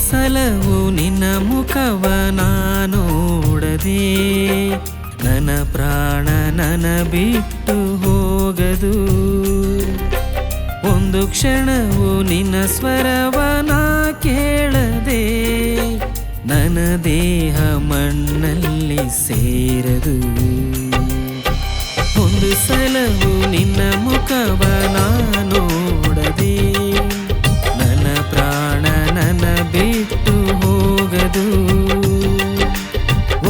ಸಲವು ನಿನ್ನ ಮುಖವ ನೋಡದೆ ನನ್ನ ಪ್ರಾಣ ನನ್ನ ಬಿಟ್ಟು ಹೋಗದು. ಒಂದು ಕ್ಷಣವು ನಿನ್ನ ಸ್ವರವನ ಕೇಳದೆ ನನ್ನ ದೇಹ ಮಣ್ಣಲ್ಲಿ ಸೇರದು. ಒಂದು ಸಲವು ನಿನ್ನ ಮುಖವ ನೋಡದೆ ನನ್ನ ಪ್ರಾಣ ನನ್ನ ಬಿಟ್ಟು ಹೋಗದು.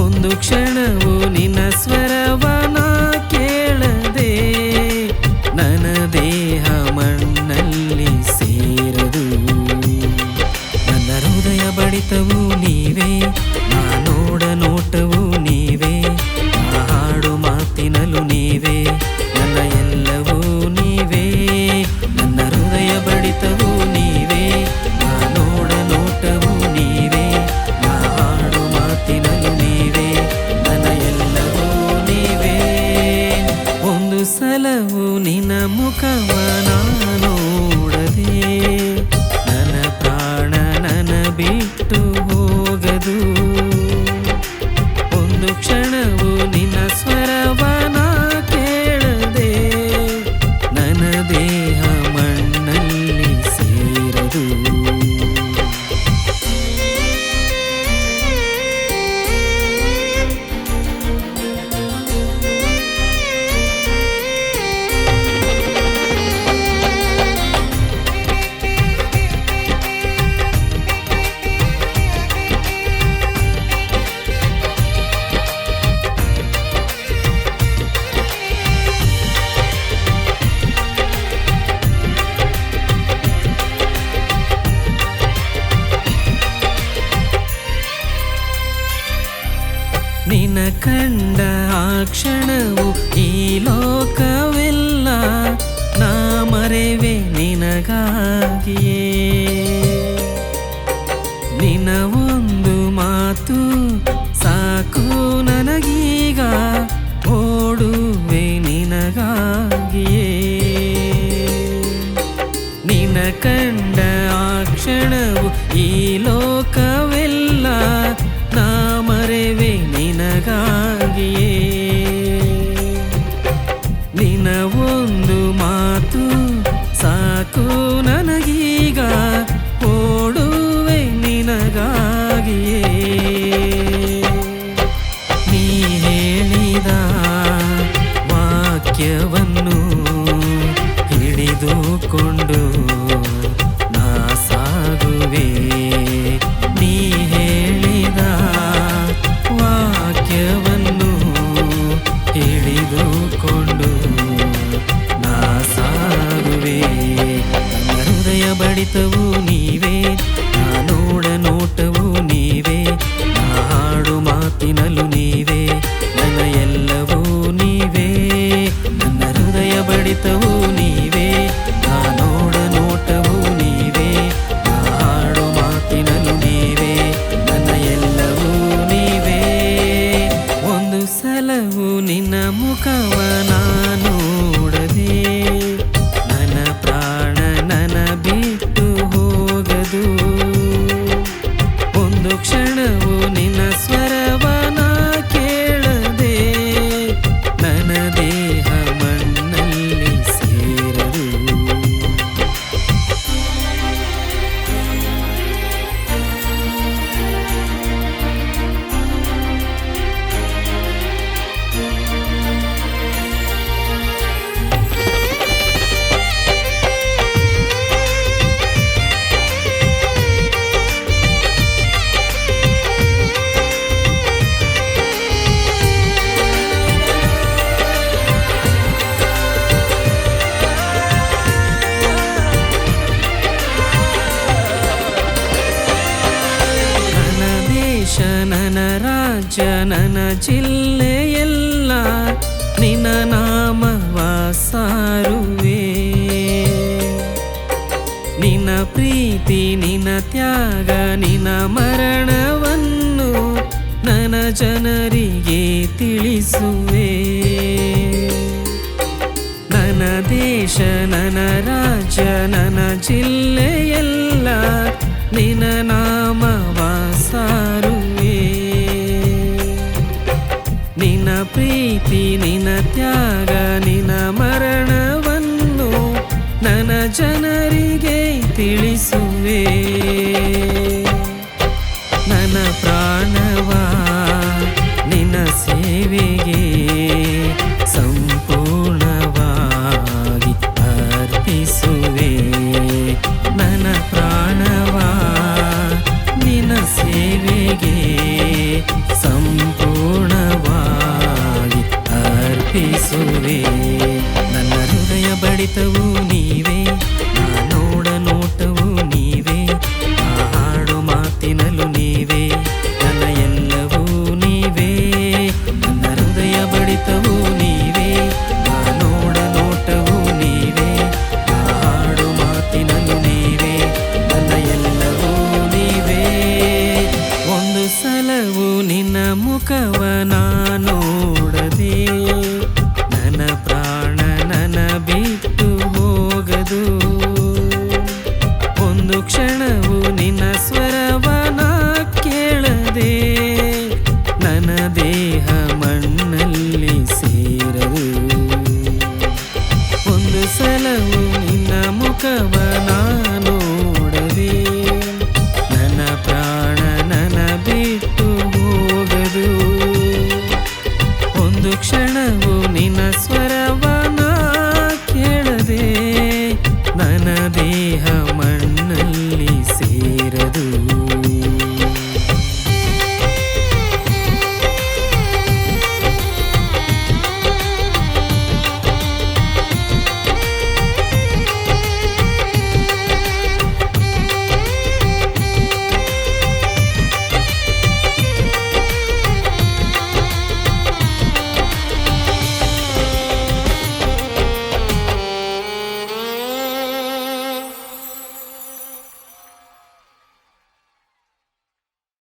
ಒಂದು ಕ್ಷಣವು ನಿನ್ನ ಸ್ವರವನ ಕೇಳದೆ ನನ್ನ ದೇಹ ಮಣ್ಣಲ್ಲಿ ಸೇರದು. ನನ್ನ ಹೃದಯ ಬಡಿತವು ನೀವೇ, ನಾ ನೋಡ ನೋಟವು ನೀವೇ, ನಾ ಹಾಡು ಮಾತಿನಲು ನೀವೇ, ನನ್ನ ಎಲ್ಲವೂ ನೀವೇ. ನನ್ನ ಹೃದಯ ಬಡಿತವು ನೀವೇ, ನಾ ನೋಡ ನೋಟವು ನೀವೇ, ನಾ ಹಾಡು ಮಾತಿನಲು ನೀವೇ, ನನ್ನ ಎಲ್ಲವೂ ನೀವೇ. ಒಂದು ಸಲವು ನಿನ್ನ ಮುಖವ ನೋಡದೆ ನನ್ನ ಪ್ರಾಣ ನನ್ನ ಬಿಟ್ಟು ಹೋಗದು. ಒಂದು ಕ್ಷಣವು ನಿನ್ನ ಸ್ವರವನ ಕೇಳದೆ ನನ್ನ ದೇಹ ಮಣ್ಣಲ್ಲಿ ಸೇರದು. ನಿನ್ನ ಕಂಡ ಆ ಕ್ಷಣವು ಈ ಲೋಕವೆಲ್ಲ ನಾ ಮರೆವೆ ನಿನಗಾಗಿಯೇ. ನಿನ್ನ ಒಂದು ಮಾತು ಸಾಕು ನನಗೀಗ, ಓಡುವೆ ನಿನಗಾಗಿಯೇ. ನಿನ್ನ ಕಂಡ ಆ ಕ್ಷಣವು ಈ ಲೋಕವೆಲ್ಲ ನಾ ಮರೆವೆ ನಿನಗಾಗಿಯೇ. ನಿನ್ನ ಒಂದು ಮಾತು ಸಾಕು ನನಗೀಗ, ಓಡುವೆ ನಿನಗಾಗಿಯೇ. ನೀ ಹೇಳಿದ ವಾಕ್ಯವನ್ನು ಹಿಡಿದುಕೊಂಡು ನಾ ಸಾಗುವೆ. ನೀ ಹೇಳಿದ ವಾಕ್ಯವನ್ನು ಹಿಡಿದುಕೊಂಡು ನಾ ಸಾಗುವೆ. ನನ್ನ ಹೃದಯ ಬಡಿತವು ನೀವೇ, ನಾ ನೋಡ ನೋಟವು ನೀವೇ, ನಾ ಹಾಡು ಮಾತಿನಲು ನೀವೇ, ನನ್ನ ಎಲ್ಲವೂ ನೀವೇ. ನನ್ನ ಹೃದಯ ಬಡಿತವು ನೀವೇ, ನಾ ನೋಡ ನೋಟವು ನೀವೇ, ನಾ ಹಾಡು ಮಾತಿನಲು ನೀವೇ, ನನ್ನ ಎಲ್ಲವೂ ನೀವೇ. ಒಂದು ಸಲವು ನಿನ್ನ ಮುಖವ ನೋಡದೆ ನನ್ನ ಪ್ರಾಣ ನನ್ನ ಬಿಟ್ಟು ಹೋಗದು. ಒಂದು ಕ್ಷಣವು ನಿನ್ನ ಸ್ವರವನ ಕೇಳದೆ ನನ್ನ ದೇಹ ಮಣ್ಣಲ್ಲಿ ಸೇರದು. ನನ್ನ ರಾಜ್ಯ ನನ್ನ ಜಿಲ್ಲೆಯೆಲ್ಲ ನಿನ್ನ ನಾಮವ ಸಾರುವೆ. ನಿನ್ನ ಪ್ರೀತಿ ನಿನ್ನ ತ್ಯಾಗ ನಿನ್ನ ಮರಣವನ್ನು ನನ್ನ ಜನರಿಗೆ ತಿಳಿಸುವೆ. ನನ್ನ ದೇಶ ನನ್ನ ರಾಜ್ಯ ನನ್ನ ಜಿಲ್ಲೆಯೆಲ್ಲ ನಿನ ನಾಮವ ಸಾರುವೆ. ನಿನ ಪ್ರೀತಿ ನಿನ ತ್ಯಾಗ ನಿನ ಮರಣವನ್ನು ನನ್ನ ಜನರಿಗೆ ತಿಳಿಸುವೆ. ನನ್ನ ಪ್ರಾಣವ ನಿನ್ನ ಸೇವೆಗೆ ಸಂಪೂರ್ಣವಾಗಿ ಅರ್ಪಿಸುವೆ. ನನ್ನ ಪ್ರಾಣವ ನಿನ್ನ ಸೇವೆಗೆ ಸಂಪೂರ್ಣವಾಗಿ ಅರ್ಪಿಸುವೆ. ನನ್ನ ಹೃದಯ ಬಡಿತವು ನೀವೇ, ನಾ ನೋಡ ನೋಟವು ನೀವೇ, ನಾ ಹಾಡು ಮಾತಿನಲ್ಲೂ ನೀವೇ, ನನ್ನ ಎಲ್ಲವೂ ನೀವೇ. ನನ್ನ ಹೃದಯ ಬಡಿತವು ನೀವೇ, ನಾ ನೋಡ ನೋಟವು ನೀವೇ, ನಾ ಹಾಡು ಮಾತಿನಲ್ಲೂ ನೀವೇ, ನನ್ನ ಎಲ್ಲವೂ ನೀವೇ. ಒಂದು ಸಲವು ನಿನ್ನ ಮುಖವ